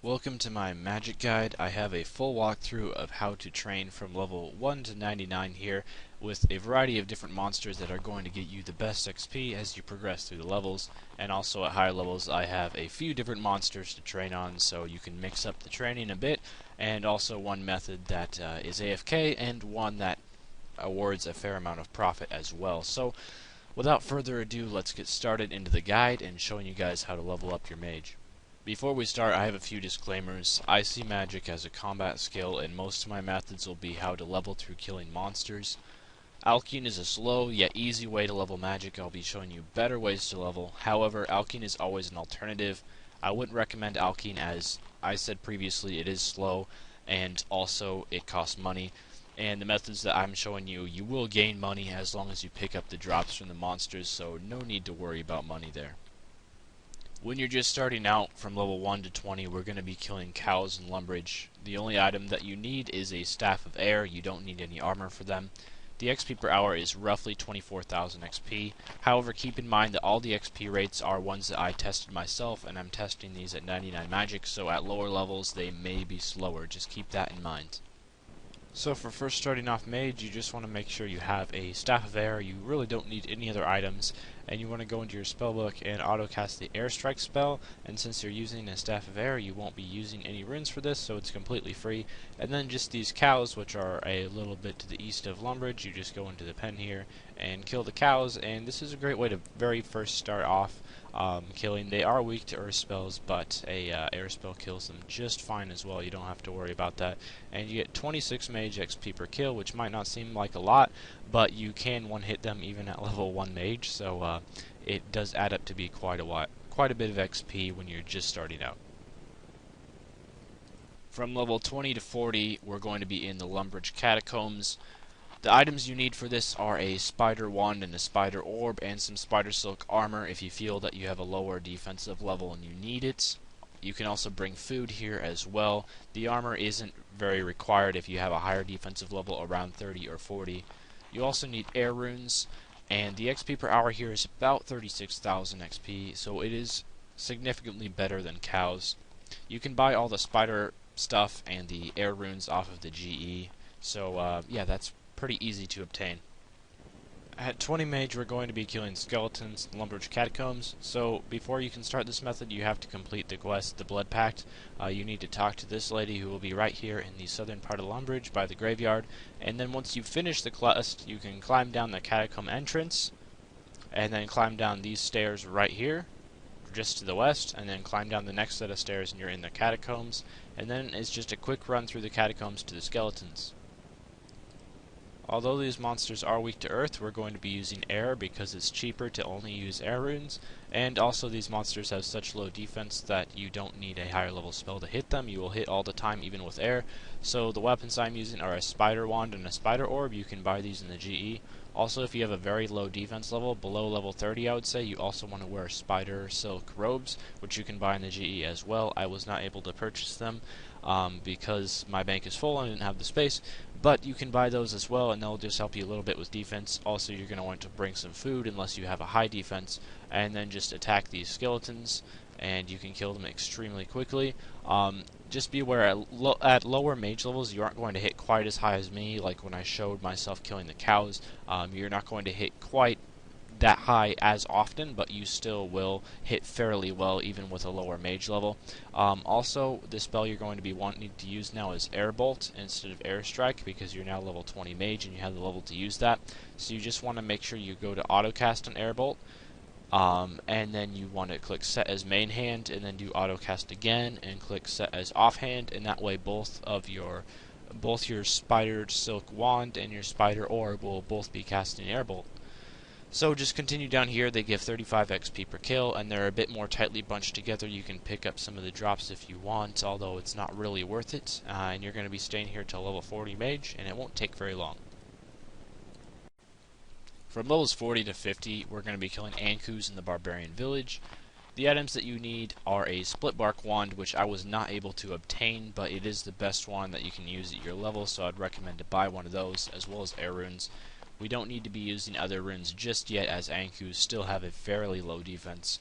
Welcome to my magic guide. I have a full walkthrough of how to train from level 1 to 99 here with a variety of different monsters that are going to get you the best XP as you progress through the levels, and also at higher levels I have a few different monsters to train on so you can mix up the training a bit, and also one method that is AFK and one that awards a fair amount of profit as well. So without further ado, let's get started into the guide and showing you guys how to level up your mage. Before we start, I have a few disclaimers. I see magic as a combat skill, and most of my methods will be how to level through killing monsters. Alkene is a slow yet easy way to level magic. I'll be showing you better ways to level. However, Alkene is always an alternative. I wouldn't recommend Alkene, as I said previously, it is slow and also it costs money. And the methods that I'm showing you, you will gain money as long as you pick up the drops from the monsters, so no need to worry about money there. When you're just starting out from level 1 to 20, we're going to be killing cows and Lumbridge. The only item that you need is a Staff of Air. You don't need any armor for them. The XP per hour is roughly 24,000 XP. However, keep in mind that all the XP rates are ones that I tested myself, and I'm testing these at 99 magic, so at lower levels they may be slower. Just keep that in mind. So for first starting off mage, you just want to make sure you have a Staff of Air. You really don't need any other items, and you want to go into your spellbook and auto-cast the Air Strike spell, and since you're using a Staff of Air, you won't be using any runes for this, so it's completely free. And then just these cows, which are a little bit to the east of Lumbridge, you just go into the pen here and kill the cows, and this is a great way to very first start off killing. They are weak to earth spells, but a air spell kills them just fine as well. You don't have to worry about that. And you get 26 mage XP per kill, which might not seem like a lot, but you can one-hit them even at level 1 mage, so it does add up to be quite a bit of XP when you're just starting out. From level 20 to 40, we're going to be in the Lumbridge Catacombs. The items you need for this are a spider wand and a spider orb and some spider silk armor if you feel that you have a lower defensive level and you need it. You can also bring food here as well. The armor isn't very required if you have a higher defensive level around 30 or 40. You also need air runes, and the XP per hour here is about 36,000 XP, so it is significantly better than cows. You can buy all the spider stuff and the air runes off of the GE, so yeah, that's pretty easy to obtain. At 20 mage, we're going to be killing skeletons in Lumbridge Catacombs, so before you can start this method, you have to complete the quest, the Blood Pact. You need to talk to this lady who will be right here in the southern part of Lumbridge by the graveyard, and then once you finish the quest, you can climb down the catacomb entrance, and then climb down these stairs right here, just to the west, and then climb down the next set of stairs and you're in the catacombs, and then it's just a quick run through the catacombs to the skeletons. Although these monsters are weak to earth, we're going to be using air because it's cheaper to only use air runes, and also these monsters have such low defense that you don't need a higher level spell to hit them. You will hit all the time even with air. So the weapons I'm using are a spider wand and a spider orb. You can buy these in the GE. Also, if you have a very low defense level, below level 30 I would say, you also want to wear spider silk robes, which you can buy in the GE as well. I was not able to purchase them because my bank is full and I didn't have the space, but you can buy those as well, and they'll just help you a little bit with defense. Also, you're going to want to bring some food unless you have a high defense, and then just attack these skeletons, and you can kill them extremely quickly. Just be aware, at lower mage levels, you aren't going to hit quite as high as me, like when I showed myself killing the cows. You're not going to hit quite that high as often, but you still will hit fairly well even with a lower mage level. Also, the spell you're going to be wanting to use now is Air Bolt instead of Air Strike because you're now level 20 mage and you have the level to use that. So you just want to make sure you go to auto-cast on Air Bolt, and then you want to click set as main hand and then do auto-cast again and click set as offhand, and that way both your spider silk wand and your spider orb will both be casting Air Bolt. So just continue down here. They give 35 XP per kill, and they're a bit more tightly bunched together. You can pick up some of the drops if you want, although it's not really worth it. And you're going to be staying here till level 40 mage, and it won't take very long. From levels 40 to 50, we're going to be killing Ankus in the Barbarian Village. The items that you need are a split bark wand, which I was not able to obtain, but it is the best wand that you can use at your level, so I'd recommend to buy one of those, as well as air runes. We don't need to be using other runes just yet, as Ankus still have a fairly low defense.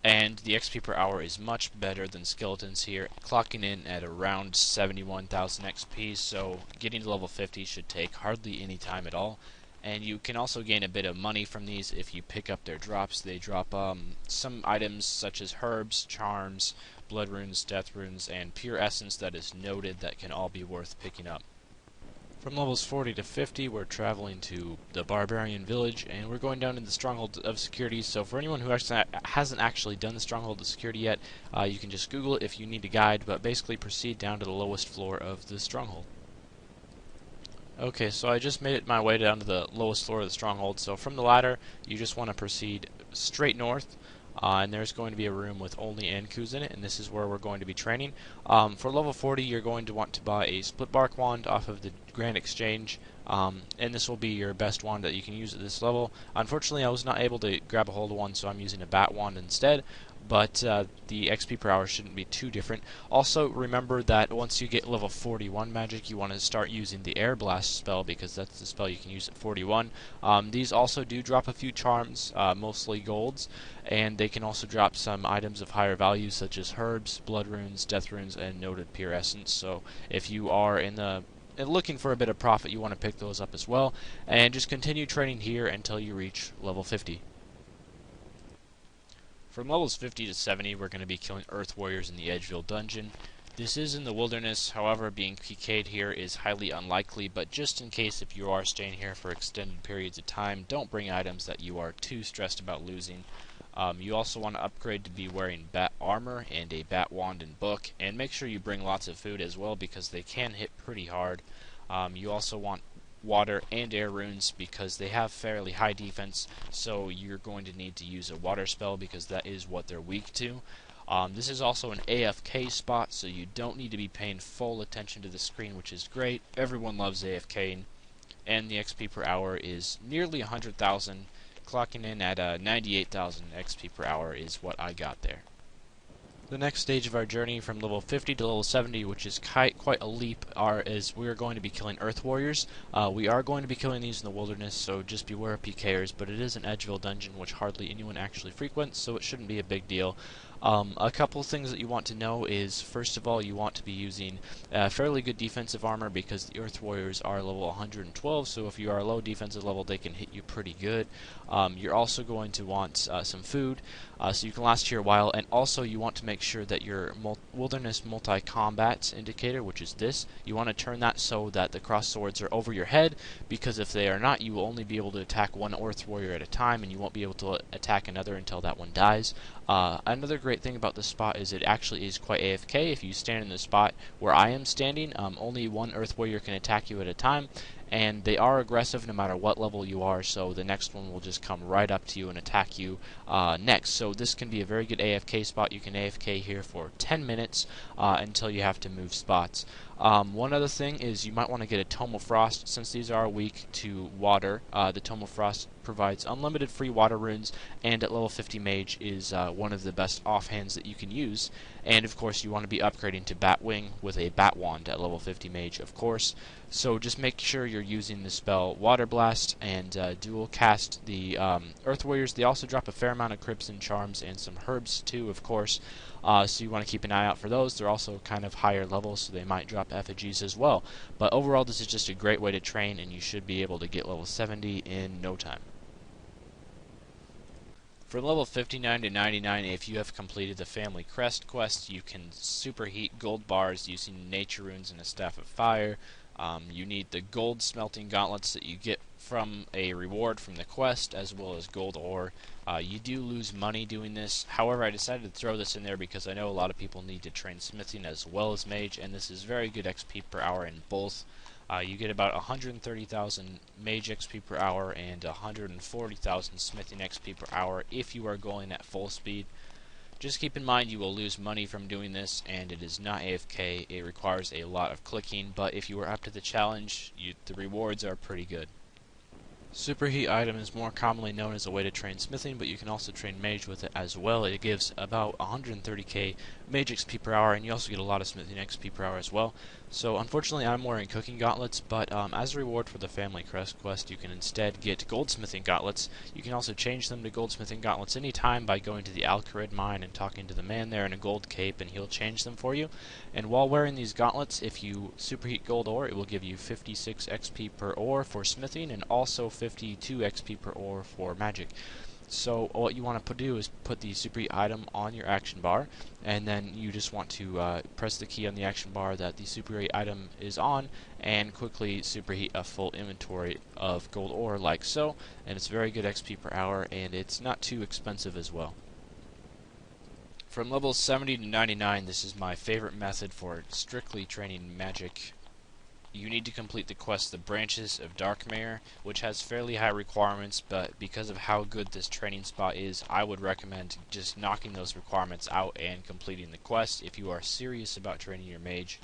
and the XP per hour is much better than skeletons here, clocking in at around 71,000 XP, so getting to level 50 should take hardly any time at all. And you can also gain a bit of money from these if you pick up their drops. They drop some items such as herbs, charms, blood runes, death runes, and pure essence that is noted that can all be worth picking up. From levels 40 to 50, we're traveling to the Barbarian Village, and we're going down to the Stronghold of Security. So for anyone who hasn't actually done the Stronghold of Security yet, you can just Google it if you need a guide, but basically proceed down to the lowest floor of the Stronghold. Okay, so I just made it my way down to the lowest floor of the Stronghold. So from the ladder, you just want to proceed straight north. And there's going to be a room with only Ankus in it, and this is where we're going to be training. For level 40, you're going to want to buy a split bark wand off of the Grand Exchange, and this will be your best wand that you can use at this level. Unfortunately, I was not able to grab a hold of one, so I'm using a bat wand instead, but the XP per hour shouldn't be too different. Also, remember that once you get level 41 magic, you want to start using the Air Blast spell, because that's the spell you can use at 41. These also do drop a few charms, mostly golds, and they can also drop some items of higher value such as herbs, blood runes, death runes, and noted pure essence. So if you are looking for a bit of profit, you want to pick those up as well, and just continue training here until you reach level 50. From levels 50 to 70, we're going to be killing Earth Warriors in the Edgeville dungeon. This is in the wilderness, however, being PK'd here is highly unlikely, but just in case if you are staying here for extended periods of time, don't bring items that you are too stressed about losing. You also want to upgrade to be wearing bat armor and a bat wand and book, and make sure you bring lots of food as well because they can hit pretty hard. You also want water and air runes because they have fairly high defense, so you're going to need to use a water spell because that is what they're weak to. This is also an AFK spot, so you don't need to be paying full attention to the screen, which is great. Everyone loves AFKing, and the XP per hour is nearly 100,000, clocking in at 98,000 XP per hour is what I got there. The next stage of our journey from level 50 to level 70, which is quite a leap, is we are going to be killing Earth Warriors. We are going to be killing these in the wilderness, so just beware of PKers, but it is an Edgeville dungeon which hardly anyone actually frequents, so it shouldn't be a big deal. A couple things that you want to know is, first of all, you want to be using fairly good defensive armor because the Earth Warriors are level 112, so if you are low defensive level, they can hit you pretty good. You're also going to want some food, so you can last here a while, and also you want to make sure that your Wilderness Multi-Combat indicator, which is this, you want to turn that so that the cross swords are over your head, because if they are not, you will only be able to attack one Earth Warrior at a time, and you won't be able to attack another until that one dies. Another great thing about this spot is it actually is quite AFK. If you stand in the spot where I am standing, only one Earth Warrior can attack you at a time, and they are aggressive no matter what level you are, so the next one will just come right up to you and attack you next. So this can be a very good AFK spot. You can AFK here for 10 minutes until you have to move spots. One other thing is you might want to get a Tome of Frost, since these are weak to water. The Tome of Frost provides unlimited free water runes, and at level 50 Mage is one of the best offhands that you can use. And of course you want to be upgrading to Batwing with a Bat Wand at level 50 Mage, of course. So just make sure you're using the spell Water Blast and dual cast the Earth Warriors. They also drop a fair amount of Crimson Charms and some herbs too, of course. So you want to keep an eye out for those. They're also kind of higher levels, so they might drop effigies as well. But overall, this is just a great way to train, and you should be able to get level 70 in no time. From level 59 to 99, if you have completed the Family Crest quest, you can superheat gold bars using nature runes and a Staff of Fire. You need the gold smelting gauntlets that you get from a reward from the quest, as well as gold ore. You do lose money doing this. However, I decided to throw this in there because I know a lot of people need to train smithing as well as mage, and this is very good XP per hour in both. You get about 130,000 mage XP per hour and 140,000 smithing XP per hour if you are going at full speed. Just keep in mind you will lose money from doing this, and it is not AFK. It requires a lot of clicking, but if you are up to the challenge, the rewards are pretty good. Superheat item is more commonly known as a way to train smithing, but you can also train mage with it as well. It gives about 130k Mage XP per hour, and you also get a lot of Smithing XP per hour as well. So unfortunately I'm wearing Cooking Gauntlets, but as a reward for the Family Crest quest you can instead get Goldsmithing Gauntlets. You can also change them to Goldsmithing Gauntlets anytime by going to the Alcarid mine and talking to the man there in a gold cape, and he'll change them for you. And while wearing these gauntlets, if you superheat gold ore, it will give you 56 XP per ore for smithing and also 52 XP per ore for magic. So what you want to do is put the superheat item on your action bar, and then you just want to press the key on the action bar that the superheat item is on, and quickly superheat a full inventory of gold ore like so. And it's very good XP per hour, and it's not too expensive as well. From levels 70 to 99, this is my favorite method for strictly training magic. You need to complete the quest The Branches of Darkmere, which has fairly high requirements, but because of how good this training spot is, I would recommend just knocking those requirements out and completing the quest if you are serious about training your mage.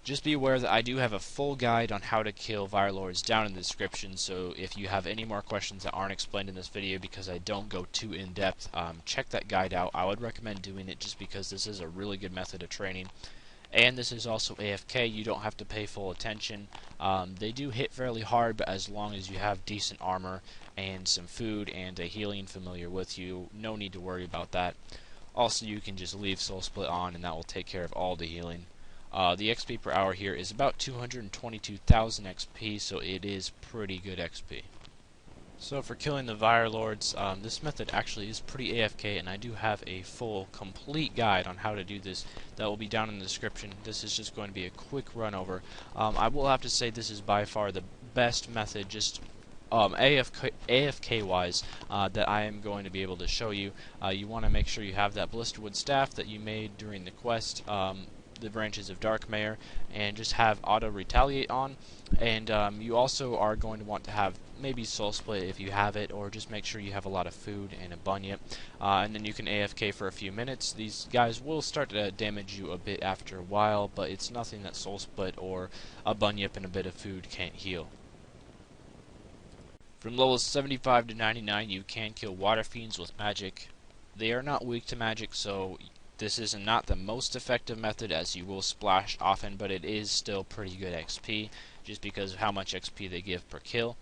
Just be aware that I do have a full guide on how to kill Virelords down in the description, so if you have any more questions that aren't explained in this video because I don't go too in-depth, check that guide out. I would recommend doing it just because this is a really good method of training. And this is also AFK, you don't have to pay full attention. They do hit fairly hard, but as long as you have decent armor and some food and a healing familiar with you, no need to worry about that. Also, you can just leave Soul Split on and that will take care of all the healing. The XP per hour here is about 222,000 XP, so it is pretty good XP. So for killing the Virelords, this method actually is pretty AFK, and I do have a full, complete guide on how to do this that will be down in the description. This is just going to be a quick run over. I will have to say this is by far the best method, just AFK wise, that I am going to be able to show you. You want to make sure you have that Blisterwood staff that you made during the quest, the Branches of Darkmere, and just have auto retaliate on. And you also are going to want to have maybe Soul Split if you have it, or just make sure you have a lot of food and a bunyip, and then you can AFK for a few minutes. These guys will start to damage you a bit after a while, but it's nothing that Soul Split or a bunyip and a bit of food can't heal. From levels 75 to 99 you can kill Water Fiends with magic. They are not weak to magic, so this is not the most effective method as you will splash often, but it is still pretty good XP just because of how much XP they give per kill.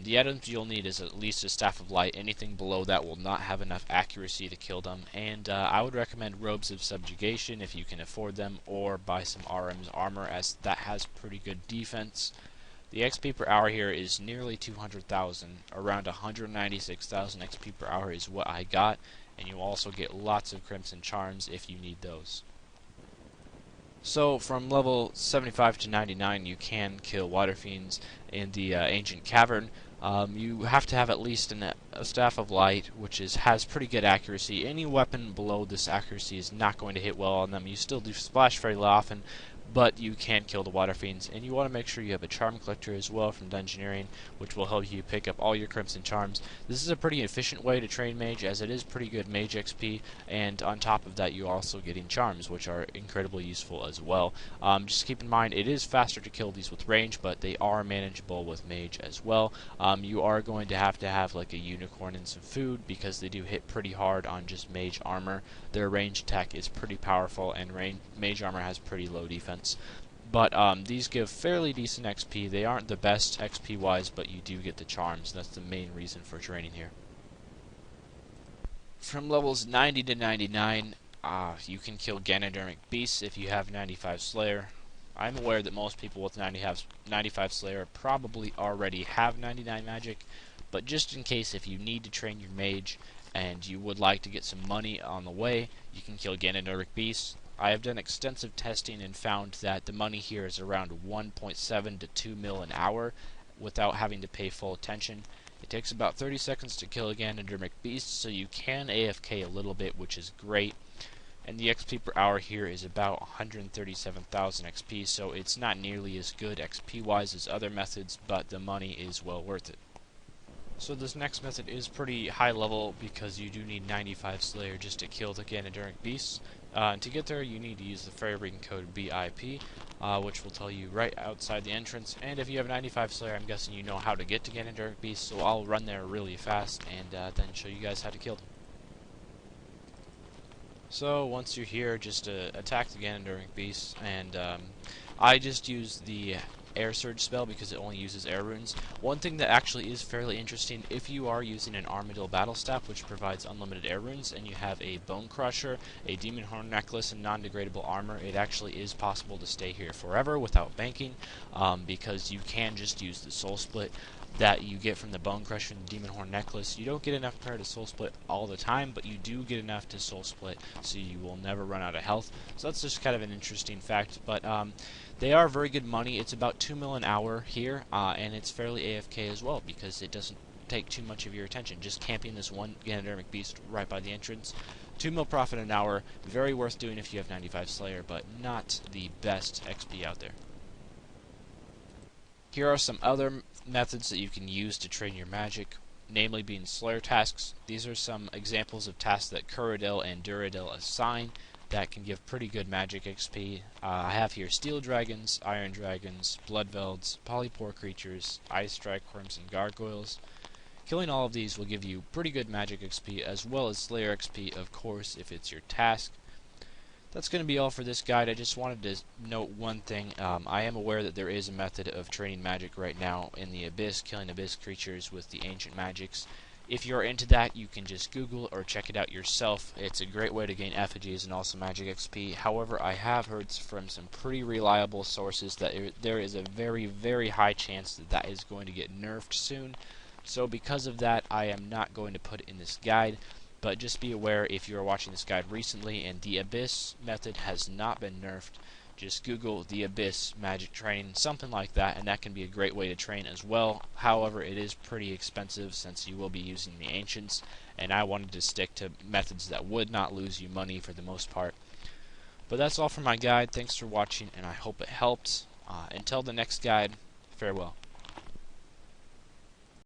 The items you'll need is at least a Staff of Light. Anything below that will not have enough accuracy to kill them, and I would recommend Robes of Subjugation if you can afford them, or buy some RM's armor as that has pretty good defense. The XP per hour here is nearly 200,000, around 196,000 XP per hour is what I got, and you also get lots of Crimson Charms if you need those. So from level 75 to 99 you can kill Water Fiends in the Ancient Cavern. You have to have at least a Staff of Light, which has pretty good accuracy. Any weapon below this accuracy is not going to hit well on them. You still do splash fairly often, but you can kill the Water Fiends, and you want to make sure you have a Charm Collector as well from Dungeoneering, which will help you pick up all your Crimson Charms. This is a pretty efficient way to train Mage, as it is pretty good Mage XP, and on top of that you're also getting Charms, which are incredibly useful as well. Just keep in mind, it is faster to kill these with range, but they are manageable with Mage as well. You are going to have like a Unicorn and some food, because they do hit pretty hard on just Mage armor. Their range attack is pretty powerful, and Mage armor has pretty low defense. But these give fairly decent XP. They aren't the best XP wise, but you do get the charms. That's the main reason for training here. From levels 90 to 99, you can kill Ganodermic Beasts if you have 95 Slayer. I'm aware that most people with 95 Slayer probably already have 99 magic, but just in case, if you need to train your mage and you would like to get some money on the way, you can kill Ganodermic Beasts. I have done extensive testing and found that the money here is around 1.7 to 2 mil an hour without having to pay full attention. It takes about 30 seconds to kill a Ganodermic Beast, so you can AFK a little bit, which is great. And the XP per hour here is about 137,000 XP, so it's not nearly as good XP wise as other methods, but the money is well worth it. So this next method is pretty high level because you do need 95 Slayer just to kill the Ganodermic Beasts. To get there you need to use the Fairy Ring code BIP, which will tell you right outside the entrance, and if you have 95 Slayer I'm guessing you know how to get to Ganodermic Beasts, so I'll run there really fast and then show you guys how to kill them. So once you're here, just attack the Ganondormic Beast, and I just use the Air Surge spell because it only uses air runes. One thing that actually is fairly interesting, if you are using an Armadyl Battle Staff, which provides unlimited air runes, and you have a Bone Crusher, a Demon Horn Necklace, and non-degradable armor, it actually is possible to stay here forever without banking, because you can just use the Soul Split that you get from the Bone Crusher and the Demon Horn Necklace. You don't get enough prayer to Soul Split all the time, but you do get enough to Soul Split, so you will never run out of health. So that's just kind of an interesting fact, but they are very good money. It's about 2 mil an hour here, and it's fairly AFK as well because it doesn't take too much of your attention. Just camping this one Ganondormic Beast right by the entrance. 2 mil profit an hour, very worth doing if you have 95 Slayer, but not the best XP out there. Here are some other methods that you can use to train your magic, namely being Slayer tasks. These are some examples of tasks that Kuradil and Duradil assign that can give pretty good magic XP. I have here Steel Dragons, Iron Dragons, Bloodvelds, Polypore Creatures, Ice Strikeworms, and Gargoyles. Killing all of these will give you pretty good magic XP as well as Slayer XP, of course, if it's your task. That's going to be all for this guide. I just wanted to note one thing. I am aware that there is a method of training magic right now in the Abyss, killing Abyss creatures with the ancient magics. If you're into that, you can just Google or check it out yourself. It's a great way to gain effigies and also magic XP. However, I have heard from some pretty reliable sources that there is a very, very high chance that that is going to get nerfed soon. So because of that, I am not going to put it in this guide. But just be aware, if you are watching this guide recently and the Abyss method has not been nerfed, just Google the Abyss magic training, something like that, and that can be a great way to train as well. However, it is pretty expensive since you will be using the Ancients, and I wanted to stick to methods that would not lose you money for the most part. But that's all for my guide. Thanks for watching, and I hope it helped. Until the next guide, farewell.